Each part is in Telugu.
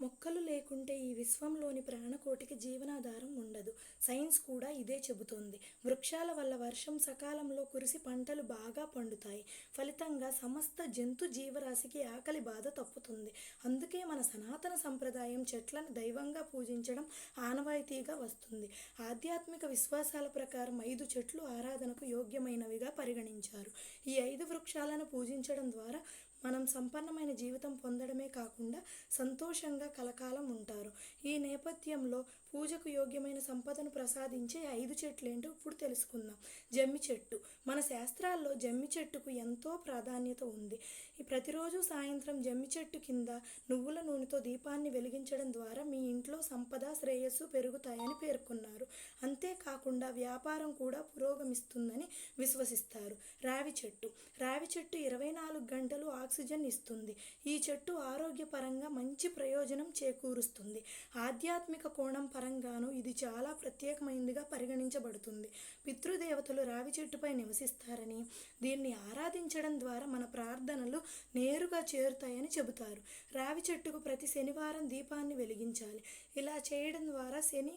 మొక్కలు లేకుంటే ఈ విశ్వంలోని ప్రాణకోటికి జీవనాధారం ఉండదు. సైన్స్ కూడా ఇదే చెబుతోంది. వృక్షాల వల్ల వర్షం సకాలంలో కురిసి పంటలు బాగా పండుతాయి. ఫలితంగా సమస్త జంతు జీవరాశికి ఆకలి బాధ తప్పుతుంది. అందుకే మన సనాతన సంప్రదాయం చెట్లను దైవంగా పూజించడం ఆనవాయితీగా వస్తుంది. ఆధ్యాత్మిక విశ్వాసాల ప్రకారం 5 చెట్లు ఆరాధనకు యోగ్యమైనవిగా పరిగణించారు. ఈ 5 వృక్షాలను పూజించడం ద్వారా మనం సంపన్నమైన జీవితం పొందడమే కాకుండా సంతోషంగా కలకాలం ఉంటారు. ఈ నేపథ్యంలో పూజకు యోగ్యమైన సంపదను ప్రసాదించే 5 చెట్లేంటో ఇప్పుడు తెలుసుకుందాం. జమ్మి చెట్టు. మన శాస్త్రాల్లో జమ్మి చెట్టుకు ఎంతో ప్రాధాన్యత ఉంది. ఈ ప్రతిరోజు సాయంత్రం జమ్మి చెట్టు కింద నువ్వుల నూనెతో దీపాన్ని వెలిగించడం ద్వారా మీ ఇంట్లో సంపద, శ్రేయస్సు పెరుగుతాయని పేర్కొన్నారు. అంతేకాకుండా వ్యాపారం కూడా పురోగమిస్తుందని విశ్వసిస్తారు. రావి చెట్టు. రావి చెట్టు 24 గంటలు ఆక్సిజన్ ఇస్తుంది. ఈ చెట్టు ఆరోగ్యపరంగా మంచి ప్రయోజనం చేకూరుస్తుంది. ఆధ్యాత్మిక కోణం పరంగానూ ఇది చాలా ప్రత్యేకమైనదిగా పరిగణించబడుతుంది. పితృదేవతలు రావి చెట్టుపై నివసిస్తారని, దీన్ని ఆరాధించడం ద్వారా మన ప్రార్థనలు నేరుగా చేరుతాయని చెబుతారు. రావి చెట్టుకు ప్రతి శనివారం దీపాన్ని వెలిగించాలి. ఇలా చేయడం ద్వారా శని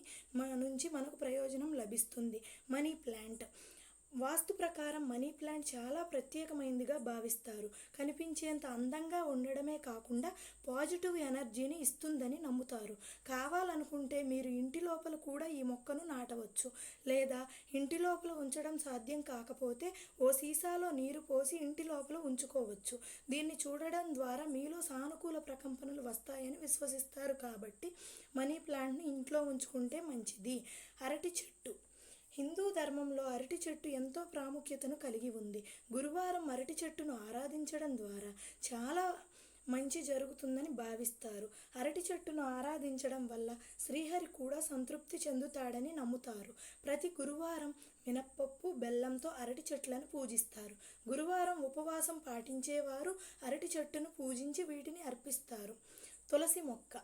నుంచి మనకు ప్రయోజనం లభిస్తుంది. Money plant. వాస్తు ప్రకారం మనీ ప్లాంట్ చాలా ప్రత్యేకమైనదిగా భావిస్తారు. కనిపించేంత అందంగా ఉండడమే కాకుండా పాజిటివ్ ఎనర్జీని ఇస్తుందని నమ్ముతారు. కావాలనుకుంటే మీరు ఇంటి లోపల కూడా ఈ మొక్కను నాటవచ్చు. లేదా ఇంటి లోపల ఉంచడం సాధ్యం కాకపోతే ఓ సీసాలో నీరు పోసి ఇంటి లోపల ఉంచుకోవచ్చు. దీన్ని చూడడం ద్వారా మీలో సానుకూల ప్రకంపనలు వస్తాయని విశ్వసిస్తారు. కాబట్టి మనీ ప్లాంట్ని ఇంట్లో ఉంచుకుంటే మంచిది. అరటి చెట్టు. హిందూ ధర్మంలో అరటి చెట్టు ఎంతో ప్రాముఖ్యతను కలిగి ఉంది. గురువారం అరటి చెట్టును ఆరాధించడం ద్వారా చాలా మంచి జరుగుతుందని భావిస్తారు. అరటి చెట్టును ఆరాధించడం వల్ల శ్రీహరి కూడా సంతృప్తి చెందుతాడని నమ్ముతారు. ప్రతి గురువారం మినప్పప్పు, బెల్లంతో అరటి చెట్లను పూజిస్తారు. గురువారం ఉపవాసం పాటించేవారు అరటి చెట్టును పూజించి వీటిని అర్పిస్తారు. తులసి మొక్క.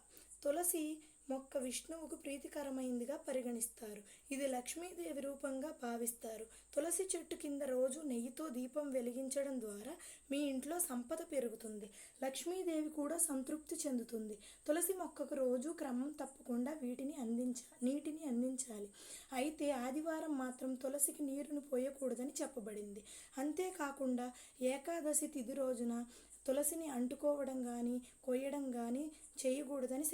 తులసి మొక్క విష్ణువుకు ప్రీతికరమైనదిగా పరిగణిస్తారు. ఇది లక్ష్మీదేవి రూపంగా భావిస్తారు. తులసి చెట్టు కింద రోజు నెయ్యితో దీపం వెలిగించడం ద్వారా మీ ఇంట్లో సంపద పెరుగుతుంది. లక్ష్మీదేవి కూడా సంతృప్తి చెందుతుంది. తులసి మొక్కకు రోజు క్రమం తప్పకుండా నీటిని అందించాలి. అయితే ఆదివారం మాత్రం తులసికి నీరును పోయకూడదని చెప్పబడింది. అంతేకాకుండా ఏకాదశి తిథి రోజున తులసిని అంటుకోవడం కానీ కొయ్యడం కానీ చేయకూడదని